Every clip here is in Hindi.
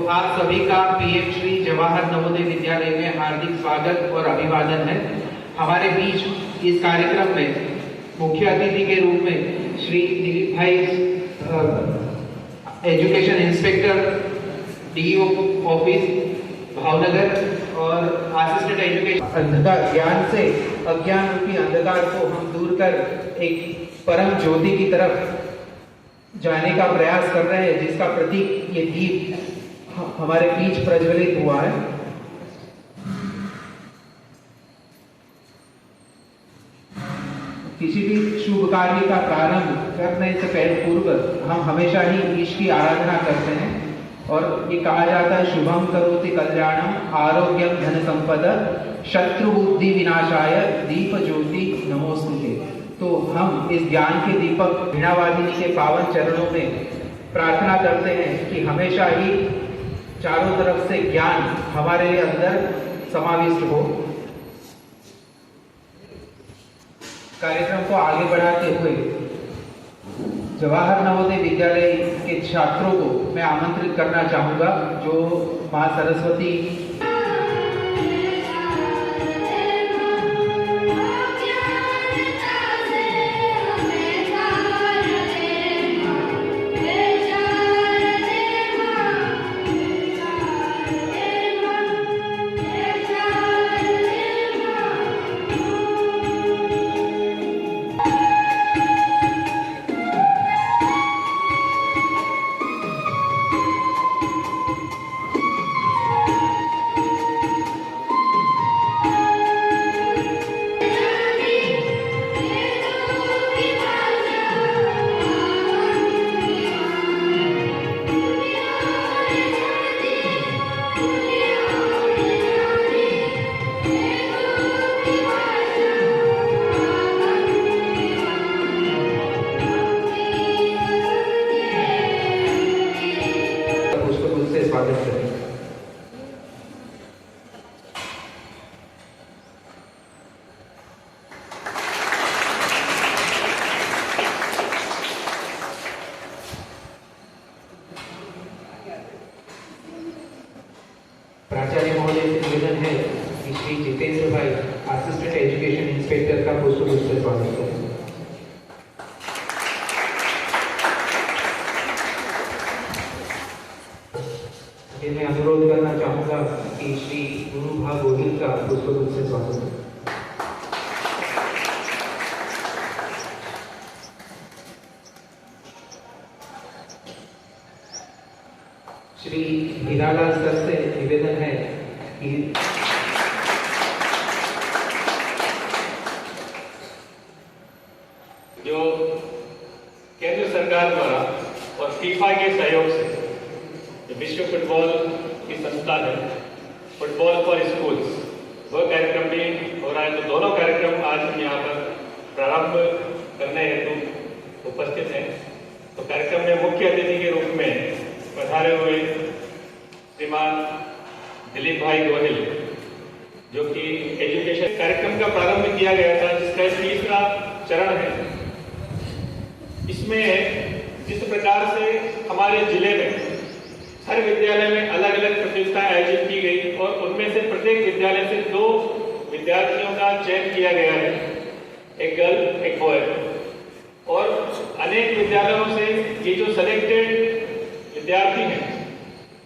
आप सभी का पीएम श्री जवाहर नवोदय विद्यालय में हार्दिक स्वागत और अभिवादन है। हमारे बीच इस कार्यक्रम में मुख्य अतिथि के रूप में श्री दिलीप भाई education inspector DEO office Bhavnagar और असिस्टेंट एजुकेशन अंधकार ज्ञान से अज्ञान रूपी अंधकार को हम दूर कर एक परम ज्योति की तरफ जाने का प्रयास कर रहे हैं, जिसका प्रतीक ये दीप हमारे बीच प्रज्वलित हुआ है। किसी भी शुभ कार्य का प्रारंभ करने से पूर्व हम हमेशा ही ईश की आराधना करते हैं और ये कहा जाता है शुभम करोति कल्याणम आरोग्यम धन संपदा शत्रु बुद्धि विनाशाय दीप ज्योति नमोस्तुते। तो हम इस ज्ञान के दीपक वीणावादिनी के पावन चरणों में प्रार्थना करते हैं कि हमेशा ही चारों तरफ से ज्ञान हमारे अंदर समाविष्ट हो। कार्यक्रम को आगे बढ़ाते हुए जवाहर नवोदय विद्यालय के छात्रों को मैं आमंत्रित करना चाहूंगा, जो मां सरस्वती स्वागत करें। प्राचार्य महोदय से निवेदन है कि श्री जितेंद्र भाई असिस्टेंट एजुकेशन इंस्पेक्टर का पुष्प से स्वागत करें। मैं अनुरोध करना चाहूंगा कि श्री गुरुभा गोहिल का पुष्प से स्वागत करें। श्री हीरालाल सर से निवेदन है कि जो केंद्र सरकार द्वारा और फीफा के सहयोग से जो विश्व फुटबॉल की संस्था है फुटबॉल फॉर स्कूल्स, वह कार्यक्रम भी हो रहा है। तो दोनों कार्यक्रम आज हम यहाँ पर प्रारंभ करने हेतु उपस्थित हैं। तो कार्यक्रम में मुख्य अतिथि के रूप में पधारे हुए श्रीमान दिलीप भाई गोहिल, जो कि एजुकेशन कार्यक्रम का प्रारंभ किया गया था, जिसका तीसरा चरण है। इसमें जिस प्रकार से हमारे जिले में हर विद्यालय में अलग अलग प्रतियोगिताएं आयोजित की गई और उनमें से प्रत्येक विद्यालय से 2 विद्यार्थियों का चयन किया गया है, एक गर्ल एक बॉय। और अनेक विद्यालयों से ये जो सेलेक्टेड विद्यार्थी हैं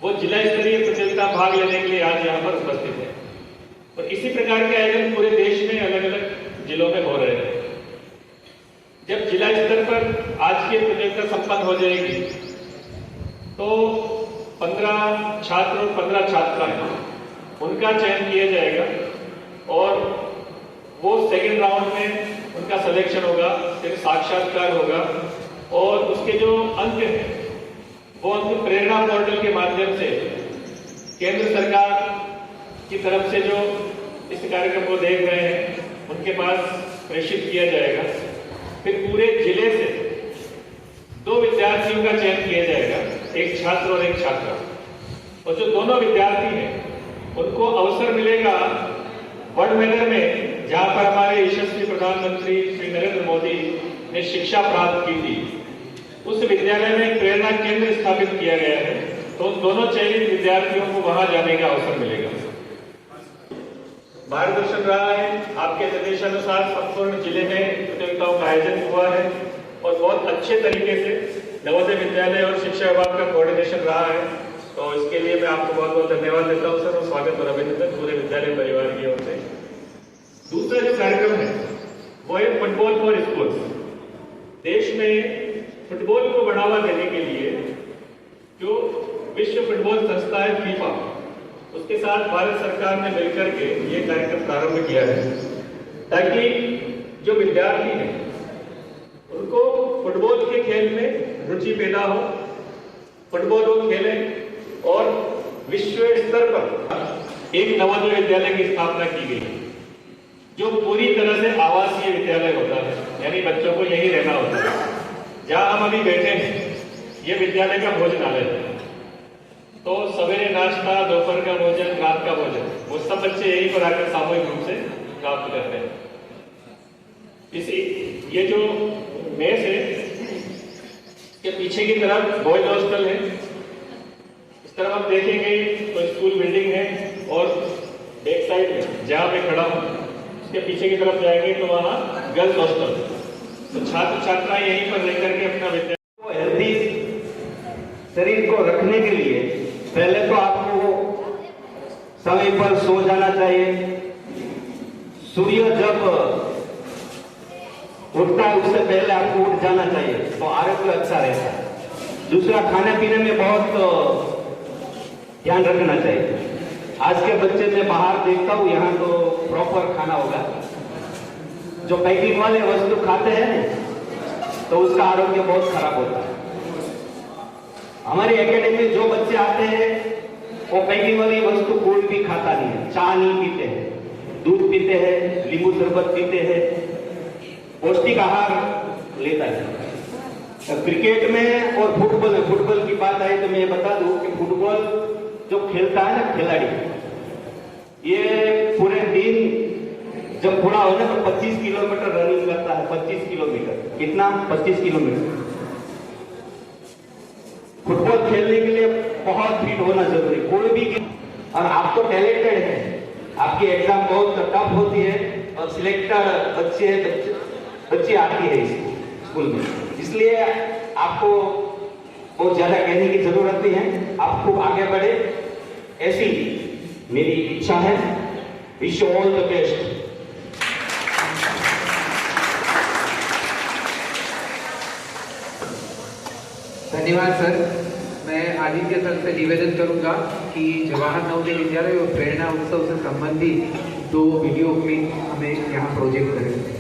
वो जिला स्तरीय प्रतियोगिता भाग लेने के लिए आज यहाँ पर उपस्थित है। और इसी प्रकार के आयोजन पूरे देश में अलग अलग जिलों में हो रहे हैं। जब जिला स्तर पर आज की प्रतियोगिता संपन्न हो जाएगी तो 15 छात्र और 15 छात्राएं उनका चयन किया जाएगा और वो सेकेंड राउंड में उनका सिलेक्शन होगा, फिर साक्षात्कार होगा और उसके जो अंक हैं वो अंक प्रेरणा पोर्टल के माध्यम से केंद्र सरकार की तरफ से जो इस कार्यक्रम को देख रहे हैं उनके पास प्रेषित किया जाएगा। फिर पूरे जिले से 2 विद्यार्थियों का चयन किया जाएगा, एक छात्र और एक छात्रा। और जो दोनों विद्यार्थी हैं उनको अवसर मिलेगा वडनगर में, जहां पर हमारे यशस्वी प्रधानमंत्री श्री नरेंद्र मोदी ने शिक्षा प्राप्त की थी। उस विद्यालय में एक प्रेरणा केंद्र स्थापित किया गया है तो उन दोनों चयनित विद्यार्थियों को वहां जाने का अवसर मिलेगा। मार्गदर्शन रहा है, आपके निर्देशानुसार संपूर्ण जिले में प्रतियोगिताओं का आयोजन हुआ है और बहुत अच्छे तरीके से नवोदय विद्यालय और शिक्षा विभाग का कोऑर्डिनेशन रहा है। तो इसके लिए मैं आपको बहुत बहुत धन्यवाद देता हूँ सर, और स्वागत और अभिनंदन पूरे विद्यालय परिवार की ओर से। दूसरा जो कार्यक्रम है वो है फुटबॉल फॉर स्कूल्स। देश में फुटबॉल को बढ़ावा देने के लिए जो विश्व फुटबॉल संस्था है फीफा, उसके साथ भारत सरकार ने मिलकर के ये कार्यक्रम प्रारंभ किया है ताकि जो विद्यार्थी हैं उनको फुटबॉल के खेल में रुचि पैदा हो, फुटबॉल वो खेलें और विश्व स्तर पर एक नवोदय विद्यालय की स्थापना की गई है जो पूरी तरह से आवासीय विद्यालय होता है, यानी बच्चों को यहीं रहना होता है। जहां हम अभी बैठे हैं ये विद्यालय का भोजनालय है, तो सवेरे नाश्ता, दोपहर का भोजन, रात का भोजन वो सब बच्चे यहीं पर आकर सामूहिक रूप से प्राप्त करते हैं। ये जो मेस है के पीछे की तरफ बॉयज हॉस्टल है, इस तरफ हम देखेंगे तो स्कूल बिल्डिंग है और बैक साइड में जहां मैं खड़ा हूं उसके पीछे की तरफ जाएंगे तो वहां गर्ल्स हॉस्टल। तो छात्र छात्राएं यहीं पर रहकर के अपना विद्यालय हेल्दी शरीर को रखने के लिए पहले तो आपको समय पर सो जाना चाहिए। सूर्य जब उठता है उससे पहले आपको उठ जाना चाहिए, तो आरोग्य अच्छा रहता है। दूसरा, खाने पीने में बहुत ध्यान रखना चाहिए। आज के बच्चे मैं बाहर देखता हूँ, यहाँ तो प्रॉपर खाना होगा। जो पैकिंग वाले वस्तु खाते हैं तो उसका आरोग्य बहुत खराब होता है। हमारी एकेडमी में जो बच्चे आते हैं वो पैकिंग वाली वस्तु कोई भी खाता नहीं है, चाय नहीं पीते हैं, दूध पीते हैं, नींबू शरबत पीते हैं, पौष्टिक आहार लेता है। क्रिकेट में और फुटबॉल में, फुटबॉल की बात आई तो मैं बता दूं कि फुटबॉल जो खेलता है ना खिलाड़ी, ये पूरे दिन जब पूरा हो ना तो 25 किलोमीटर रनिंग करता है। 25 किलोमीटर, कितना? 25 किलोमीटर। फुटबॉल खेलने के लिए बहुत फिट होना जरूरी, कोई भी। और आप तो टैलेंटेड है, आपकी एग्जाम बहुत टफ होती है और सिलेक्टर बच्चे आती है इस स्कूल में, इसलिए आपको बहुत ज्यादा कहने की जरूरत नहीं है। आप खूब आगे बढ़े, ऐसी मेरी इच्छा है। Wish you all the best. धन्यवाद सर। मैं आदित्य सर से निवेदन करूंगा कि जवाहर नवोदय विद्यालय और प्रेरणा उत्सव से संबंधित 2 वीडियो क्लिप हमें यहाँ प्रोजेक्ट करें।